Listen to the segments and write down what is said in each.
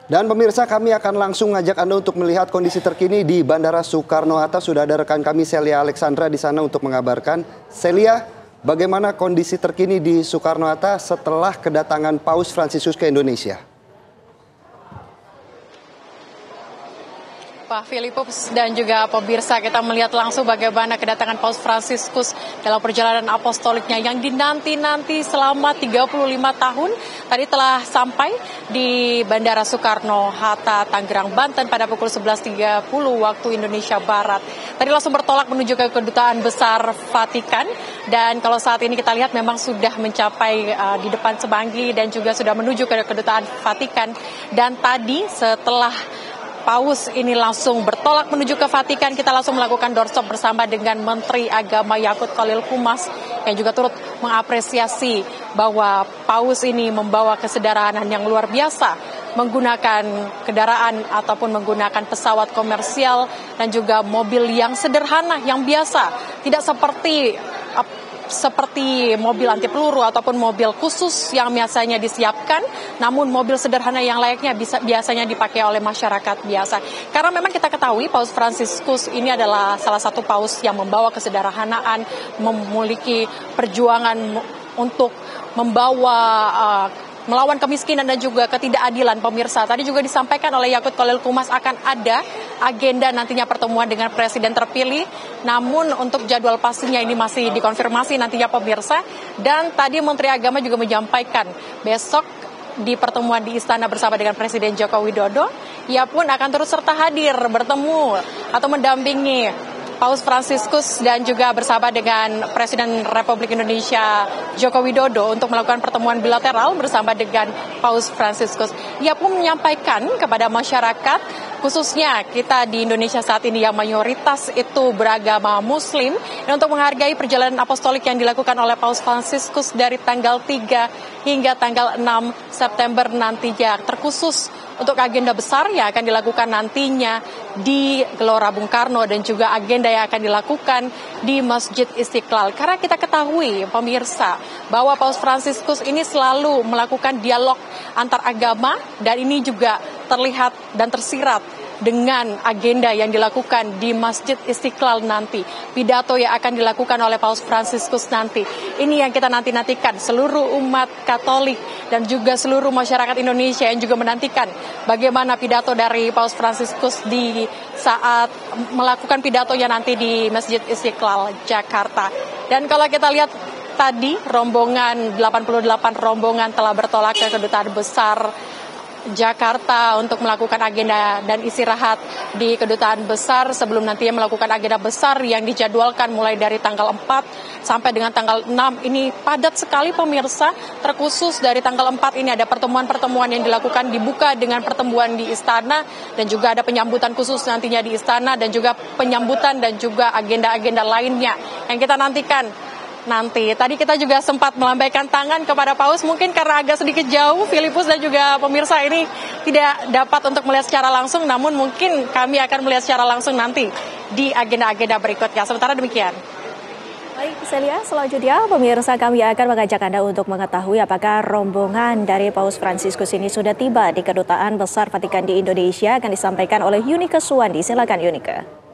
Dan pemirsa, kami akan langsung ngajak Anda untuk melihat kondisi terkini di Bandara Soekarno-Hatta. Sudah ada rekan kami Celia Alexandra di sana untuk mengabarkan. Celia, bagaimana kondisi terkini di Soekarno-Hatta setelah kedatangan Paus Fransiskus ke Indonesia? Pak Filipus dan juga pemirsa, kita melihat langsung bagaimana kedatangan Paus Fransiskus dalam perjalanan apostoliknya yang dinanti-nanti selama 35 tahun. Tadi telah sampai di Bandara Soekarno-Hatta, Tangerang, Banten pada pukul 11.30 waktu Indonesia Barat. Tadi langsung bertolak menuju ke Kedutaan Besar Vatikan, dan kalau saat ini kita lihat memang sudah mencapai di depan Semanggi dan juga sudah menuju ke Kedutaan Vatikan. Dan tadi setelah Paus ini langsung bertolak menuju ke Vatikan, kita langsung melakukan doorstop bersama dengan Menteri Agama Yakut Khalil Qumas yang juga turut mengapresiasi bahwa Paus ini membawa kesederhanaan yang luar biasa, menggunakan kendaraan ataupun menggunakan pesawat komersial dan juga mobil yang sederhana, yang biasa, tidak seperti mobil anti peluru ataupun mobil khusus yang biasanya disiapkan, namun mobil sederhana yang layaknya biasanya dipakai oleh masyarakat biasa. Karena memang kita ketahui Paus Fransiskus ini adalah salah satu paus yang membawa kesederhanaan, memiliki perjuangan untuk melawan kemiskinan dan juga ketidakadilan. Pemirsa, tadi juga disampaikan oleh Yakut Khalil Qumas akan ada agenda nantinya pertemuan dengan presiden terpilih, namun untuk jadwal pastinya ini masih dikonfirmasi nantinya pemirsa. Dan tadi Menteri Agama juga menyampaikan besok di pertemuan di istana bersama dengan Presiden Joko Widodo, ia pun akan turut serta hadir bertemu atau mendampingi Paus Fransiskus dan juga bersama dengan Presiden Republik Indonesia Joko Widodo untuk melakukan pertemuan bilateral bersama dengan Paus Fransiskus. Ia pun menyampaikan kepada masyarakat, khususnya kita di Indonesia saat ini yang mayoritas itu beragama Muslim, dan untuk menghargai perjalanan apostolik yang dilakukan oleh Paus Fransiskus dari tanggal 3 hingga tanggal 6 September nantinya, terkhusus untuk agenda besar yang akan dilakukan nantinya di Gelora Bung Karno dan juga agenda yang akan dilakukan di Masjid Istiqlal. Karena kita ketahui pemirsa bahwa Paus Fransiskus ini selalu melakukan dialog antar agama, dan ini juga terlihat dan tersirat dengan agenda yang dilakukan di Masjid Istiqlal nanti, pidato yang akan dilakukan oleh Paus Fransiskus nanti. Ini yang kita nantikan, seluruh umat Katolik dan juga seluruh masyarakat Indonesia yang juga menantikan bagaimana pidato dari Paus Fransiskus di saat melakukan pidatonya nanti di Masjid Istiqlal, Jakarta. Dan kalau kita lihat tadi rombongan 88 rombongan telah bertolak ke Kedutaan Besar Jakarta untuk melakukan agenda dan istirahat di Kedutaan Besar sebelum nantinya melakukan agenda besar yang dijadwalkan mulai dari tanggal 4 sampai dengan tanggal 6. Ini padat sekali pemirsa, terkhusus dari tanggal 4 ini ada pertemuan-pertemuan yang dilakukan, dibuka dengan pertemuan di istana dan juga ada penyambutan khusus nantinya di istana dan juga penyambutan dan juga agenda-agenda lainnya yang kita nantikan. Nanti, tadi kita juga sempat melambaikan tangan kepada Paus, mungkin karena agak sedikit jauh, Filipus dan juga pemirsa ini tidak dapat untuk melihat secara langsung, namun mungkin kami akan melihat secara langsung nanti di agenda-agenda berikutnya. Sementara demikian. Baik, Celia, selanjutnya pemirsa kami akan mengajak Anda untuk mengetahui apakah rombongan dari Paus Fransiskus ini sudah tiba di Kedutaan Besar Vatikan di Indonesia, akan disampaikan oleh Yunika Suwandi. Silakan Yunika.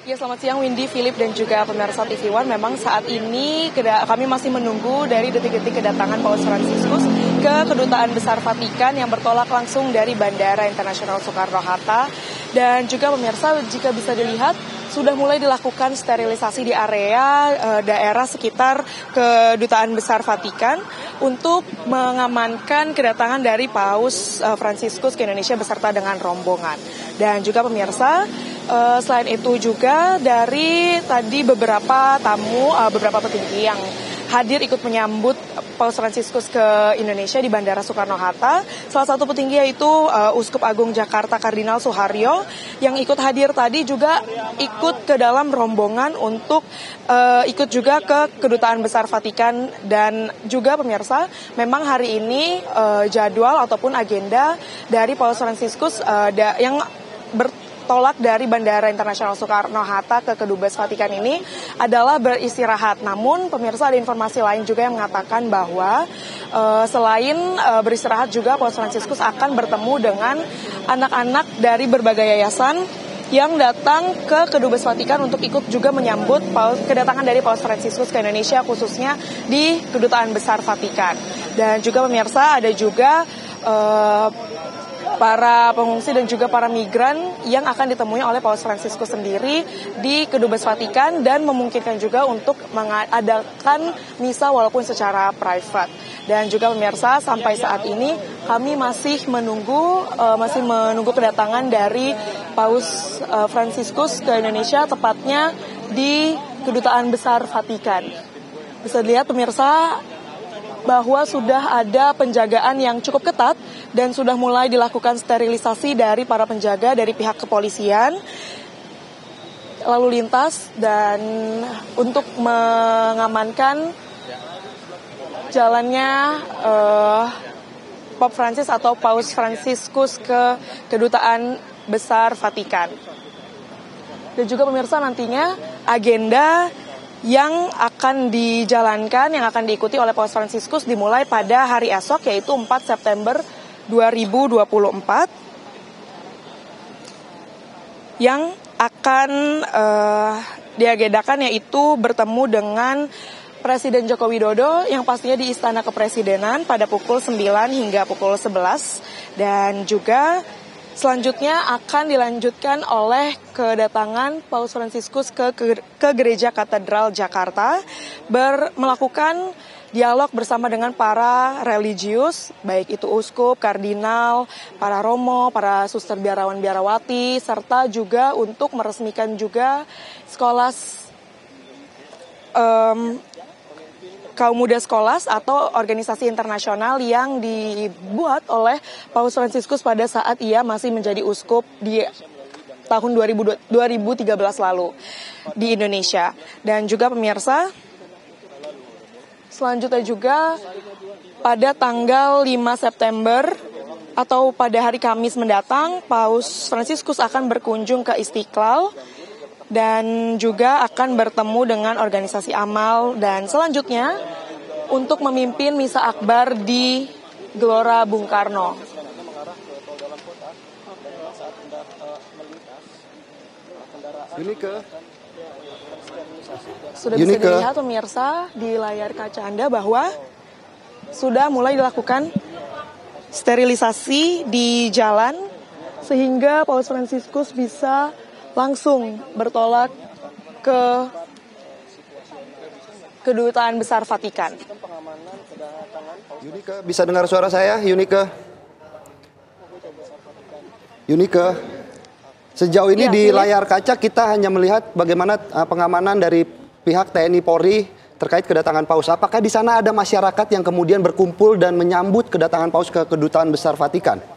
Ya, selamat siang Windy, Philip dan juga pemirsa TV One. Memang saat ini kami masih menunggu dari detik-detik kedatangan Paus Fransiskus ke Kedutaan Besar Vatikan yang bertolak langsung dari Bandara Internasional Soekarno-Hatta. Dan juga pemirsa, jika bisa dilihat, sudah mulai dilakukan sterilisasi di area daerah sekitar Kedutaan Besar Vatikan untuk mengamankan kedatangan dari Paus Fransiskus ke Indonesia beserta dengan rombongan. Dan juga pemirsa, selain itu juga dari tadi beberapa tamu, beberapa petinggi yang hadir ikut menyambut Paus Fransiskus ke Indonesia di Bandara Soekarno-Hatta. Salah satu petinggi yaitu Uskup Agung Jakarta Kardinal Suharyo yang ikut hadir tadi juga ikut ke dalam rombongan untuk ikut juga ke Kedutaan Besar Vatikan. Dan juga pemirsa, memang hari ini jadwal ataupun agenda dari Paus Fransiskus yang bertolak dari Bandara Internasional Soekarno-Hatta ke Kedubes Vatikan ini adalah beristirahat. Namun pemirsa, ada informasi lain juga yang mengatakan bahwa selain beristirahat juga Paus Fransiskus akan bertemu dengan anak-anak dari berbagai yayasan yang datang ke Kedubes Vatikan untuk ikut juga menyambut kedatangan dari Paus Fransiskus ke Indonesia, khususnya di Kedutaan Besar Vatikan. Dan juga pemirsa, ada juga para pengungsi dan juga para migran yang akan ditemui oleh Paus Fransiskus sendiri di Kedubes Vatikan dan memungkinkan juga untuk mengadakan misa walaupun secara private. Dan juga pemirsa, sampai saat ini kami masih menunggu kedatangan dari Paus Fransiskus ke Indonesia, tepatnya di Kedutaan Besar Vatikan. Bisa dilihat pemirsa bahwa sudah ada penjagaan yang cukup ketat dan sudah mulai dilakukan sterilisasi dari para penjaga dari pihak kepolisian lalu lintas dan untuk mengamankan jalannya Pope Francis atau Paus Fransiskus ke Kedutaan Besar Vatikan. Dan juga pemirsa, nantinya agenda yang akan dijalankan, yang akan diikuti oleh Paus Fransiskus dimulai pada hari esok, yaitu 4 September 2024, yang akan diagendakan yaitu bertemu dengan Presiden Joko Widodo yang pastinya di Istana Kepresidenan pada pukul 9 hingga pukul 11. Dan juga selanjutnya akan dilanjutkan oleh kedatangan Paus Fransiskus ke Gereja Katedral Jakarta, melakukan dialog bersama dengan para religius, baik itu uskup, kardinal, para romo, para suster biarawan-biarawati, serta juga untuk meresmikan juga sekolah kaum muda Skolas atau organisasi internasional yang dibuat oleh Paus Fransiskus pada saat ia masih menjadi uskup di tahun 2013 lalu di Indonesia. Dan juga pemirsa, selanjutnya juga pada tanggal 5 September atau pada hari Kamis mendatang, Paus Fransiskus akan berkunjung ke Istiqlal dan juga akan bertemu dengan organisasi amal dan selanjutnya untuk memimpin misa akbar di Gelora Bung Karno. Sudah bisa dilihat pemirsa di layar kaca Anda bahwa sudah mulai dilakukan sterilisasi di jalan sehingga Paus Fransiskus bisa langsung bertolak ke Kedutaan Besar Vatikan. Yunike, bisa dengar suara saya, Yunike? Yunike, sejauh ini di layar kaca kita hanya melihat bagaimana pengamanan dari pihak TNI Polri terkait kedatangan Paus. Apakah di sana ada masyarakat yang kemudian berkumpul dan menyambut kedatangan Paus ke Kedutaan Besar Vatikan?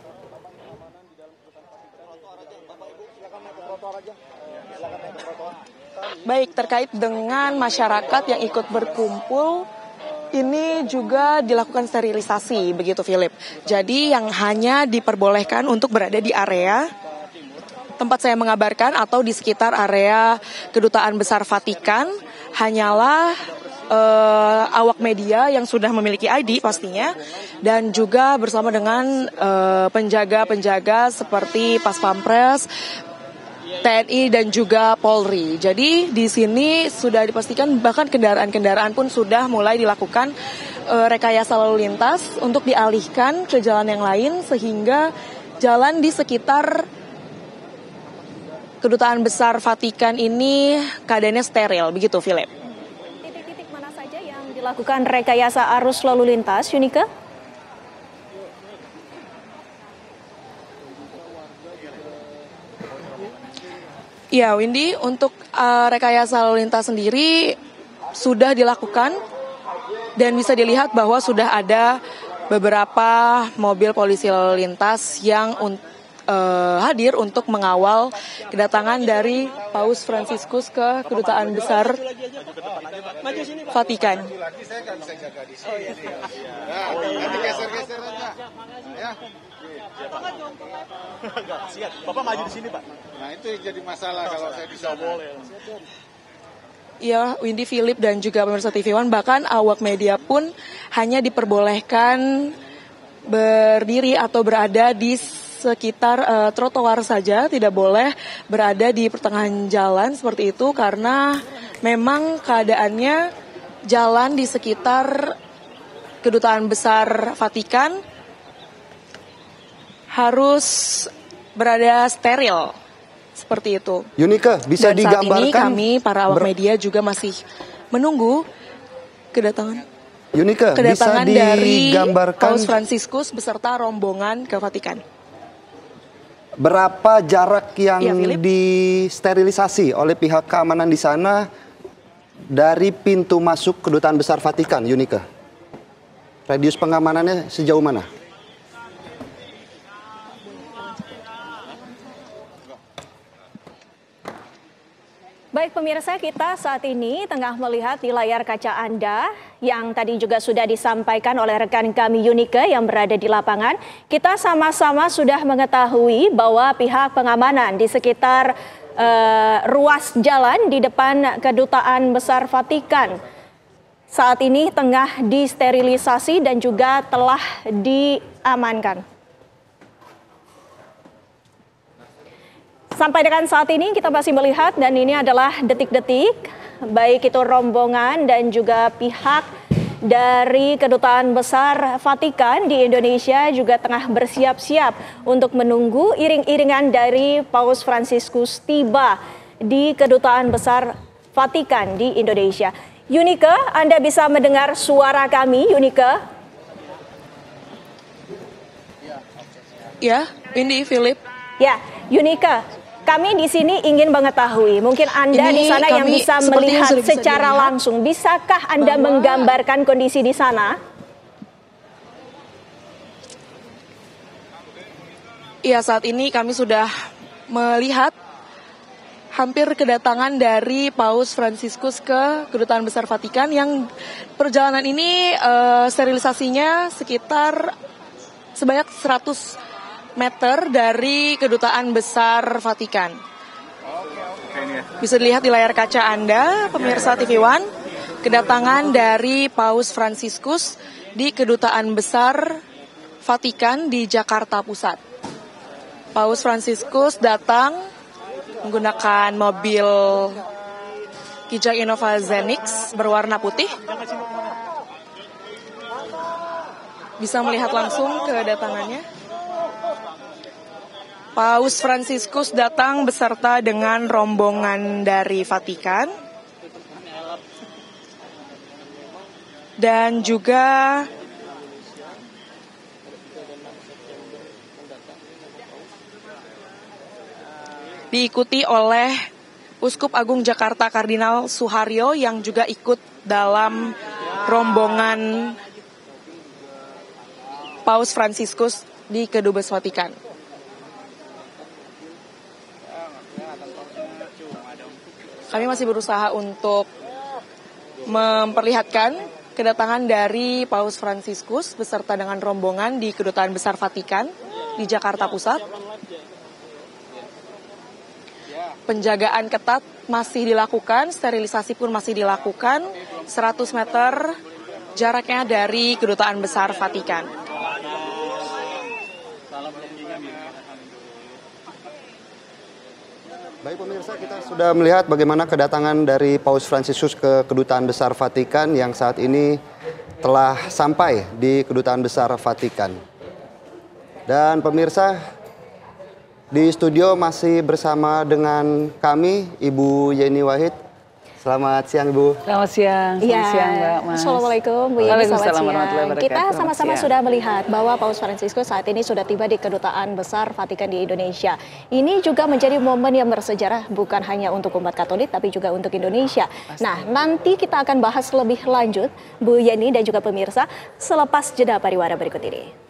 Baik, terkait dengan masyarakat yang ikut berkumpul, ini juga dilakukan sterilisasi, begitu Philip. Jadi yang hanya diperbolehkan untuk berada di area tempat saya mengabarkan atau di sekitar area Kedutaan Besar Vatikan hanyalah awak media yang sudah memiliki ID pastinya, dan juga bersama dengan penjaga-penjaga seperti Pas Pampres, TNI dan juga Polri. Jadi di sini sudah dipastikan bahkan kendaraan-kendaraan pun sudah mulai dilakukan rekayasa lalu lintas untuk dialihkan ke jalan yang lain sehingga jalan di sekitar Kedutaan Besar Vatikan ini keadaannya steril, begitu Philip. Titik-titik mana saja yang dilakukan rekayasa arus lalu lintas, Yunike? Ya, Windy, untuk rekayasa lalu lintas sendiri sudah dilakukan dan bisa dilihat bahwa sudah ada beberapa mobil polisi lalu lintas yang hadir untuk mengawal kedatangan dari Paus Fransiskus ke Kedutaan Besar Vatikan. Ya. Enggak, siap. Bapak maju di sini, Pak. Nah, itu yang jadi masalah kalau saya bisa boleh. Ya, Windy, Philip, dan juga pemirsa TV One, bahkan awak media pun hanya diperbolehkan berdiri atau berada di sekitar trotoar saja, tidak boleh berada di pertengahan jalan seperti itu karena memang keadaannya jalan di sekitar Kedutaan Besar Vatikan harus berada steril. Seperti itu. Yunike, bisa Dan saat digambarkan? ini kami para awak media juga masih menunggu kedatangan Yunike, bisa dari digambarkan Paus Fransiskus beserta rombongan ke Vatikan. berapa jarak yang Ya, Philip? disterilisasi oleh pihak keamanan di sana dari pintu masuk Kedutaan Besar Vatikan, Yunike? Radius pengamanannya sejauh mana? Baik pemirsa, kita saat ini tengah melihat di layar kaca Anda yang tadi juga sudah disampaikan oleh rekan kami Yunike yang berada di lapangan. Kita sama-sama sudah mengetahui bahwa pihak pengamanan di sekitar ruas jalan di depan Kedutaan Besar Vatikan saat ini tengah disterilisasi dan juga telah diamankan. Sampai dengan saat ini kita masih melihat dan ini adalah detik-detik baik itu rombongan dan juga pihak dari Kedutaan Besar Vatikan di Indonesia juga tengah bersiap-siap untuk menunggu iring-iringan dari Paus Fransiskus tiba di Kedutaan Besar Vatikan di Indonesia. Yunike, Anda bisa mendengar suara kami, Yunike? Ya, Windy, Philip. Ya, Yunike. Kami di sini ingin mengetahui, mungkin Anda Ini di sana yang kami bisa seperti yang melihat sudah bisa secara dilihat langsung. Bisakah Anda bahwa menggambarkan kondisi di sana? Ya, saat ini kami sudah melihat hampir kedatangan dari Paus Fransiskus ke Kedutaan Besar Vatikan yang perjalanan ini sterilisasinya sekitar sebanyak 100 meter dari Kedutaan Besar Vatikan. Bisa dilihat di layar kaca Anda, pemirsa TV One, kedatangan dari Paus Fransiskus di Kedutaan Besar Vatikan di Jakarta Pusat. Paus Fransiskus datang menggunakan mobil Kijang Innova Zenix berwarna putih. Bisa melihat langsung kedatangannya. Paus Fransiskus datang beserta dengan rombongan dari Vatikan dan juga diikuti oleh Uskup Agung Jakarta Kardinal Suharyo yang juga ikut dalam rombongan Paus Fransiskus di Kedubes Vatikan. Kami masih berusaha untuk memperlihatkan kedatangan dari Paus Fransiskus beserta dengan rombongan di Kedutaan Besar Vatikan di Jakarta Pusat. Penjagaan ketat masih dilakukan, sterilisasi pun masih dilakukan, 100 meter jaraknya dari Kedutaan Besar Vatikan. Baik pemirsa, kita sudah melihat bagaimana kedatangan dari Paus Fransiskus ke Kedutaan Besar Vatikan yang saat ini telah sampai di Kedutaan Besar Vatikan. Dan pemirsa, di studio masih bersama dengan kami, Ibu Yeni Wahid. Selamat siang, Ibu. Selamat siang, Mbak Mas. Assalamualaikum, Bu Yeni, selamat siang. Kita sama-sama Siang. sudah melihat bahwa Paus Fransiskus saat ini sudah tiba di Kedutaan Besar Vatikan di Indonesia. Ini juga menjadi momen yang bersejarah bukan hanya untuk umat Katolik tapi juga untuk Indonesia. Nah, nanti kita akan bahas lebih lanjut, Bu Yeni dan juga pemirsa, selepas jeda pariwara berikut ini.